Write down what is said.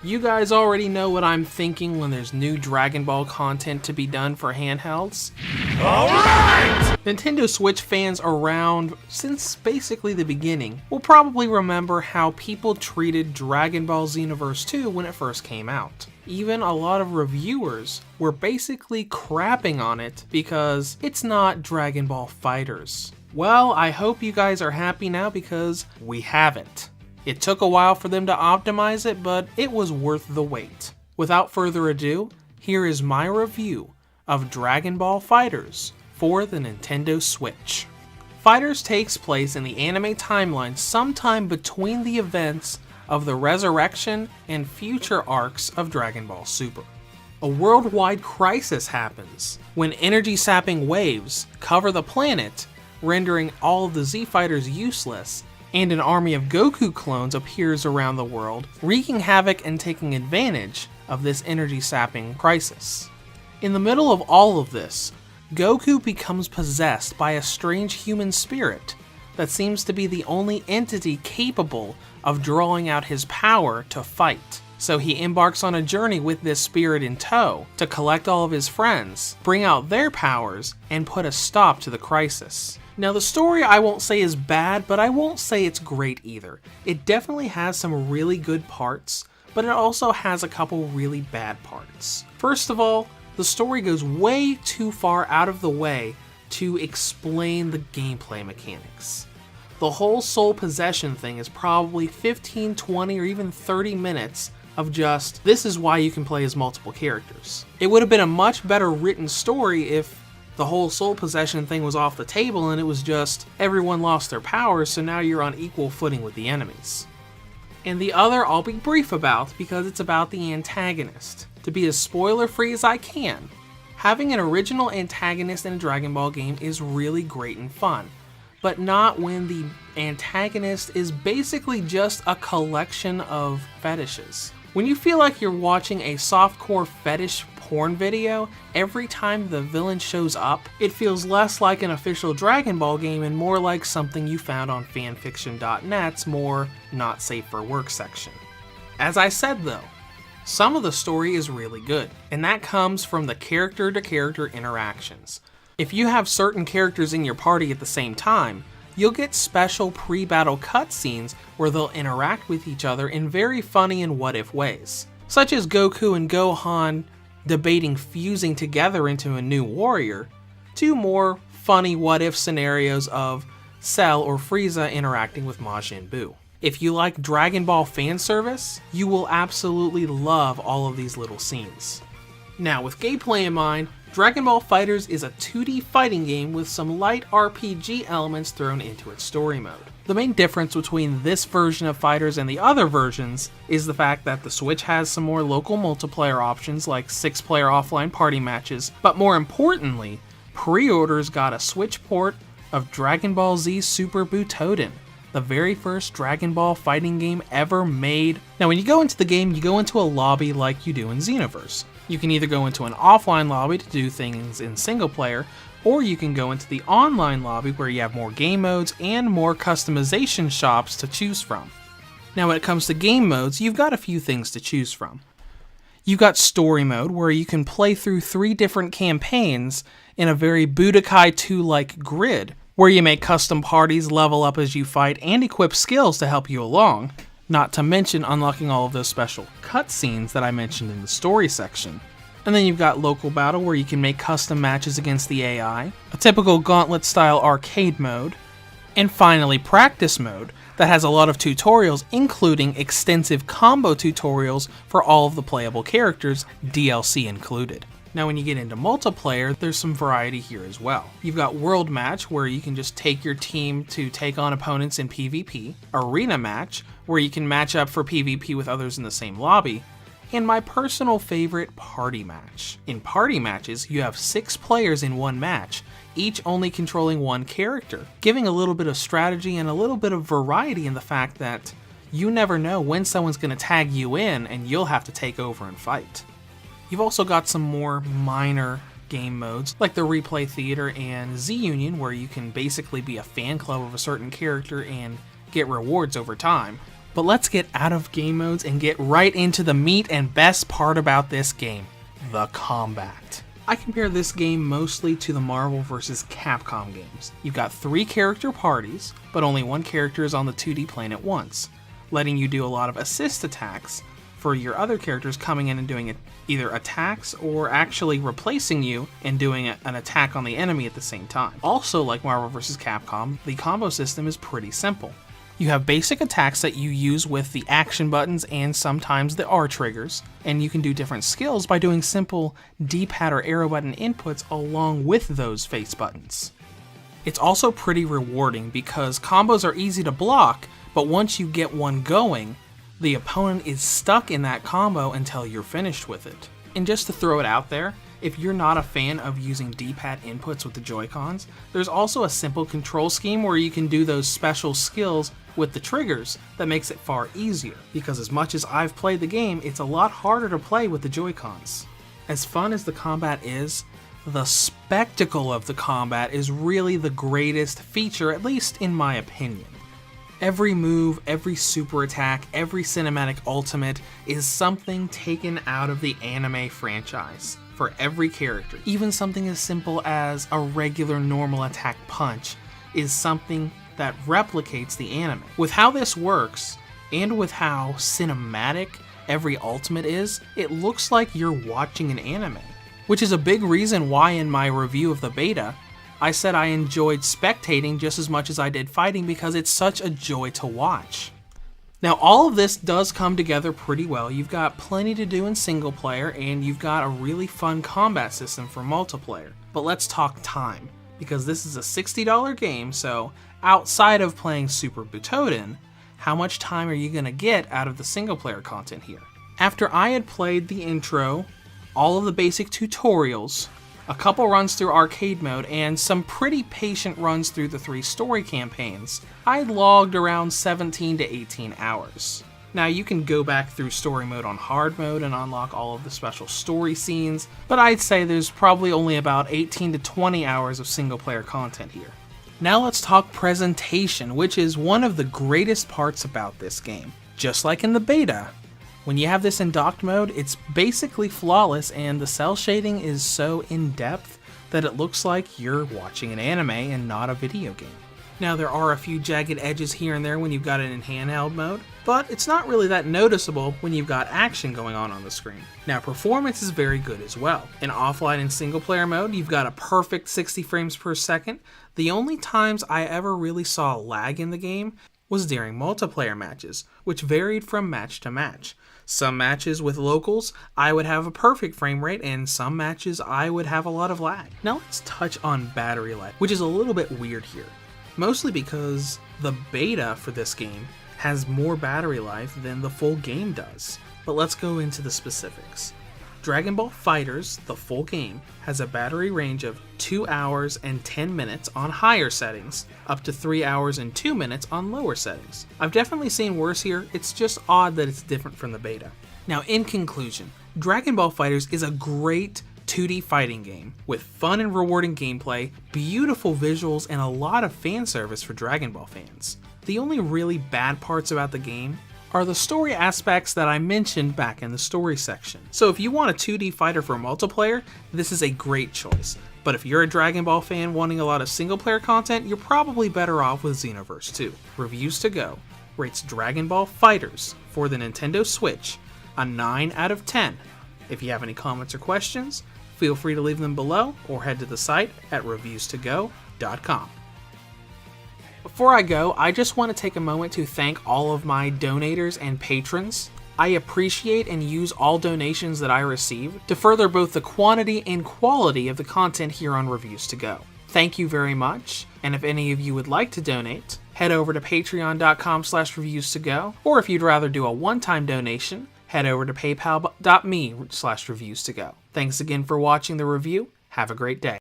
You guys already know what I'm thinking when there's new Dragon Ball content to be done for handhelds. Alright! Nintendo Switch fans around since basically the beginning will probably remember how people treated Dragon Ball Xenoverse 2 when it first came out. Even a lot of reviewers were basically crapping on it because it's not Dragon Ball FighterZ. Well, I hope you guys are happy now because we have it. It took a while for them to optimize it, but it was worth the wait. Without further ado, here is my review of Dragon Ball FighterZ for the Nintendo Switch. FighterZ takes place in the anime timeline sometime between the events of the Resurrection and future arcs of Dragon Ball Super. A worldwide crisis happens when energy-sapping waves cover the planet, rendering all of the Z Fighters useless, and an army of Goku clones appears around the world, wreaking havoc and taking advantage of this energy-sapping crisis. In the middle of all of this, Goku becomes possessed by a strange human spirit that seems to be the only entity capable of drawing out his power to fight. So he embarks on a journey with this spirit in tow to collect all of his friends, bring out their powers, and put a stop to the crisis. Now the story I won't say is bad, but I won't say it's great either. It definitely has some really good parts, but it also has a couple really bad parts. First of all, the story goes way too far out of the way to explain the gameplay mechanics. The whole soul possession thing is probably 15, 20, or even 30 minutes of just, this is why you can play as multiple characters. It would have been a much better written story if the whole soul possession thing was off the table and it was just everyone lost their powers, so now you're on equal footing with the enemies. And the other I'll be brief about because it's about the antagonist. To be as spoiler free as I can, having an original antagonist in a Dragon Ball game is really great and fun, but not when the antagonist is basically just a collection of fetishes. When you feel like you're watching a softcore fetish porn video, every time the villain shows up, it feels less like an official Dragon Ball game and more like something you found on fanfiction.net's more not safe for work section. As I said though, some of the story is really good, and that comes from the character-to-character interactions. If you have certain characters in your party at the same time, you'll get special pre-battle cutscenes where they'll interact with each other in very funny and what-if ways, such as Goku and Gohan debating fusing together into a new warrior, to more funny what-if scenarios of Cell or Frieza interacting with Majin Buu. If you like Dragon Ball fan service, you will absolutely love all of these little scenes. Now, with gameplay in mind, Dragon Ball FighterZ is a 2D fighting game with some light RPG elements thrown into its story mode. The main difference between this version of FighterZ and the other versions is the fact that the Switch has some more local multiplayer options like 6-player offline party matches, but more importantly, pre-orders got a Switch port of Dragon Ball Z Super Butoden, the very first Dragon Ball fighting game ever made. Now when you go into the game, you go into a lobby like you do in Xenoverse. You can either go into an offline lobby to do things in single player, or you can go into the online lobby where you have more game modes and more customization shops to choose from. Now when it comes to game modes, you've got a few things to choose from. You've got story mode where you can play through 3 different campaigns in a very Budokai 2-like grid, where you make custom parties, level up as you fight, and equip skills to help you along. Not to mention unlocking all of those special cutscenes that I mentioned in the story section. And then you've got local battle where you can make custom matches against the AI, a typical gauntlet style arcade mode, and finally practice mode that has a lot of tutorials including extensive combo tutorials for all of the playable characters, DLC included. Now when you get into multiplayer, there's some variety here as well. You've got World Match, where you can just take your team to take on opponents in PvP, Arena Match, where you can match up for PvP with others in the same lobby, and my personal favorite, Party Match. In Party Matches, you have 6 players in one match, each only controlling one character, giving a little bit of strategy and a little bit of variety in the fact that you never know when someone's going to tag you in and you'll have to take over and fight. You've also got some more minor game modes, like the Replay Theater and Z-Union, where you can basically be a fan club of a certain character and get rewards over time. But let's get out of game modes and get right into the meat and best part about this game, the combat. I compare this game mostly to the Marvel vs. Capcom games. You've got 3 character parties, but only one character is on the 2D plane at once, letting you do a lot of assist attacks for your other characters coming in and doing either attacks or actually replacing you and doing an attack on the enemy at the same time. Also, like Marvel vs. Capcom, the combo system is pretty simple. You have basic attacks that you use with the action buttons and sometimes the R triggers, and you can do different skills by doing simple D-pad or arrow button inputs along with those face buttons. It's also pretty rewarding because combos are easy to block, but once you get one going, the opponent is stuck in that combo until you're finished with it. And just to throw it out there, if you're not a fan of using D-pad inputs with the Joy-Cons, there's also a simple control scheme where you can do those special skills with the triggers that makes it far easier, because as much as I've played the game, it's a lot harder to play with the Joy-Cons. As fun as the combat is, the spectacle of the combat is really the greatest feature, at least in my opinion. Every move, every super attack, every cinematic ultimate is something taken out of the anime franchise for every character. Even something as simple as a regular normal attack punch is something that replicates the anime. With how this works, and with how cinematic every ultimate is, it looks like you're watching an anime. Which is a big reason why in my review of the beta, I said I enjoyed spectating just as much as I did fighting because it's such a joy to watch. Now all of this does come together pretty well. You've got plenty to do in single player and you've got a really fun combat system for multiplayer. But let's talk time, because this is a $60 game, so outside of playing Super Butoden, how much time are you going to get out of the single player content here? After I had played the intro, all of the basic tutorials, a couple runs through arcade mode, and some pretty patient runs through the 3 story campaigns, I logged around 17 to 18 hours. Now you can go back through story mode on hard mode and unlock all of the special story scenes, but I'd say there's probably only about 18 to 20 hours of single player content here. Now let's talk presentation, which is one of the greatest parts about this game. Just like in the beta, when you have this in docked mode, it's basically flawless and the cell shading is so in-depth that it looks like you're watching an anime and not a video game. Now there are a few jagged edges here and there when you've got it in handheld mode, but it's not really that noticeable when you've got action going on the screen. Now performance is very good as well. In offline and single player mode, you've got a perfect 60 frames per second. The only times I ever really saw lag in the game was during multiplayer matches, which varied from match to match. Some matches with locals, I would have a perfect frame rate, and some matches I would have a lot of lag. Now let's touch on battery life, which is a little bit weird here. Mostly because the beta for this game has more battery life than the full game does. But let's go into the specifics. Dragon Ball FighterZ, the full game, has a battery range of 2 hours and 10 minutes on higher settings, up to 3 hours and 2 minutes on lower settings. I've definitely seen worse here, it's just odd that it's different from the beta. Now in conclusion, Dragon Ball FighterZ is a great 2D fighting game with fun and rewarding gameplay, beautiful visuals, and a lot of fan service for Dragon Ball fans. The only really bad parts about the game are the story aspects that I mentioned back in the story section. So if you want a 2D fighter for multiplayer, this is a great choice. But if you're a Dragon Ball fan wanting a lot of single player content, you're probably better off with Xenoverse 2. Reviews to Go rates Dragon Ball FighterZ for the Nintendo Switch a 9 out of 10. If you have any comments or questions, feel free to leave them below or head to the site at reviewstogo.com. Before I go, I just want to take a moment to thank all of my donators and patrons. I appreciate and use all donations that I receive to further both the quantity and quality of the content here on Reviews to Go. Thank you very much, and if any of you would like to donate, head over to patreon.com/reviewstogo, or if you'd rather do a one-time donation, head over to paypal.me/reviewstogo. Thanks again for watching the review. Have a great day.